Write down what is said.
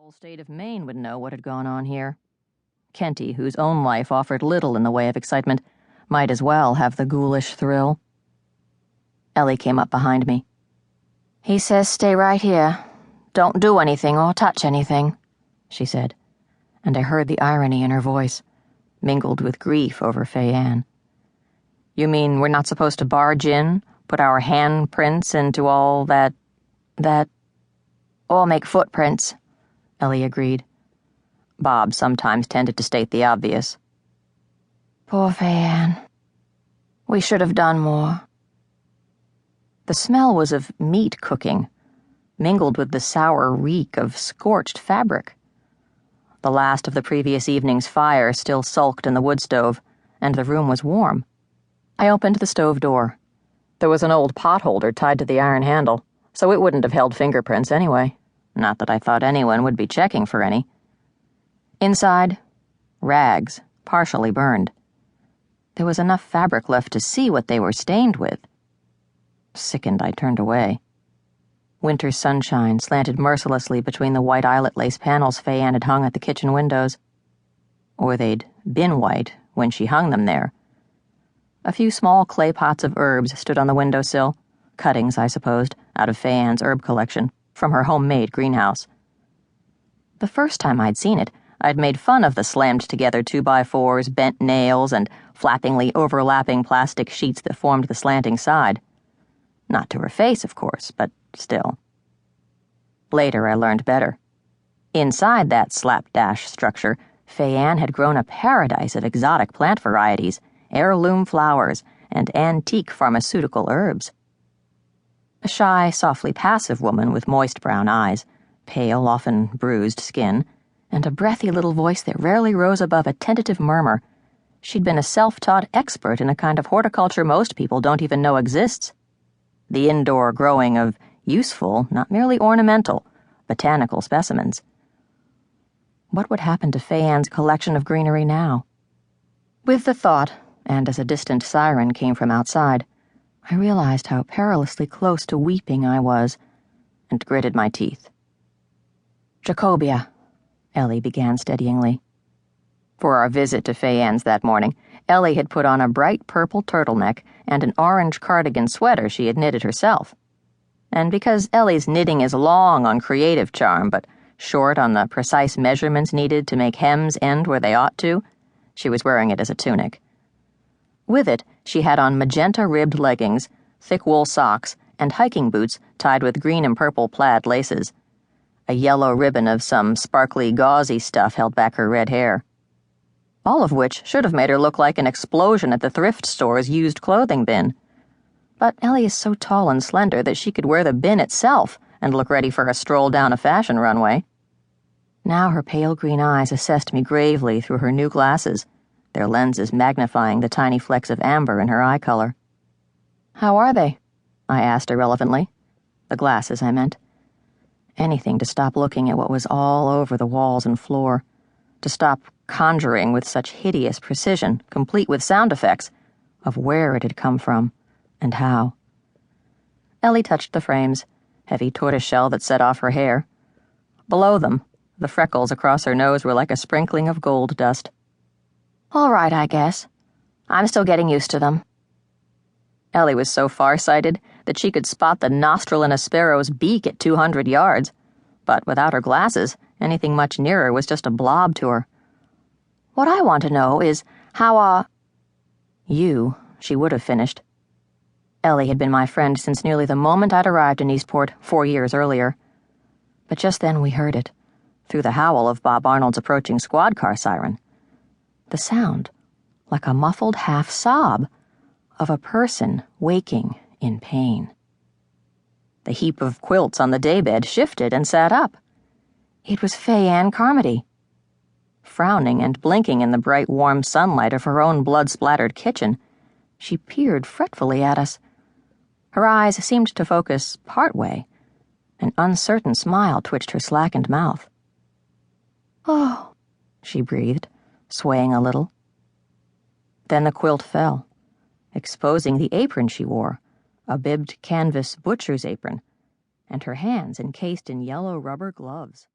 whole state of Maine would know what had gone on here. Kenty, whose own life offered little in the way of excitement, might as well have the ghoulish thrill. Ellie came up behind me. "He says stay right here. Don't do anything or touch anything," she said, and I heard the irony in her voice, mingled with grief over Faye Anne. "You mean we're not supposed to barge in, put our handprints into all that... Or make footprints," Ellie agreed. Bob sometimes tended to state the obvious. "Poor Faye Anne. We should have done more." The smell was of meat cooking, mingled with the sour reek of scorched fabric. The last of the previous evening's fire still sulked in the wood stove, and the room was warm. I opened the stove door. There was an old potholder tied to the iron handle, so it wouldn't have held fingerprints anyway. Not that I thought anyone would be checking for any. Inside, rags, partially burned. There was enough fabric left to see what they were stained with. Sickened, I turned away. Winter sunshine slanted mercilessly between the white eyelet lace panels Faye Anne had hung at the kitchen windows. Or they'd been white when she hung them there. A few small clay pots of herbs stood on the windowsill, cuttings, I supposed, out of Faye Anne's herb collection, from her homemade greenhouse. The first time I'd seen it, I'd made fun of the slammed-together 2x4s, bent nails, and flappingly overlapping plastic sheets that formed the slanting side. Not to her face, of course, but still. Later I learned better. Inside that slapdash structure, Faye Anne had grown a paradise of exotic plant varieties, heirloom flowers, and antique pharmaceutical herbs. A shy, softly passive woman with moist brown eyes, pale, often bruised skin, and a breathy little voice that rarely rose above a tentative murmur. She'd been a self-taught expert in a kind of horticulture most people don't even know exists. The indoor growing of useful, not merely ornamental, botanical specimens. What would happen to Faye Anne's collection of greenery now? With the thought, and as a distant siren came from outside, I realized how perilously close to weeping I was, and gritted my teeth. "Jacobia," Ellie began steadyingly. For our visit to Faye Anne's that morning, Ellie had put on a bright purple turtleneck and an orange cardigan sweater she had knitted herself. And because Ellie's knitting is long on creative charm, but short on the precise measurements needed to make hems end where they ought to, she was wearing it as a tunic. With it, she had on magenta-ribbed leggings, thick wool socks, and hiking boots tied with green and purple plaid laces. A yellow ribbon of some sparkly, gauzy stuff held back her red hair. All of which should have made her look like an explosion at the thrift store's used clothing bin. But Ellie is so tall and slender that she could wear the bin itself and look ready for a stroll down a fashion runway. Now her pale green eyes assessed me gravely through her new glasses, their lenses magnifying the tiny flecks of amber in her eye color. "How are they?" I asked irrelevantly. The glasses, I meant. Anything to stop looking at what was all over the walls and floor, to stop conjuring with such hideous precision, complete with sound effects, of where it had come from, and how. Ellie touched the frames, heavy tortoiseshell that set off her hair. Below them, the freckles across her nose were like a sprinkling of gold dust. "All right, I guess. I'm still getting used to them." Ellie was so far-sighted that she could spot the nostril in a sparrow's beak at 200 yards, but without her glasses, anything much nearer was just a blob to her. "What I want to know is how You," she would have finished. Ellie had been my friend since nearly the moment I'd arrived in Eastport 4 years earlier. But just then we heard it, through the howl of Bob Arnold's approaching squad car siren. The sound, like a muffled half-sob, of a person waking in pain. The heap of quilts on the daybed shifted and sat up. It was Faye Anne Carmody. Frowning and blinking in the bright, warm sunlight of her own blood-splattered kitchen, she peered fretfully at us. Her eyes seemed to focus partway. An uncertain smile twitched her slackened mouth. "Oh," she breathed, swaying a little. Then the quilt fell, exposing the apron she wore, a bibbed canvas butcher's apron, and her hands encased in yellow rubber gloves.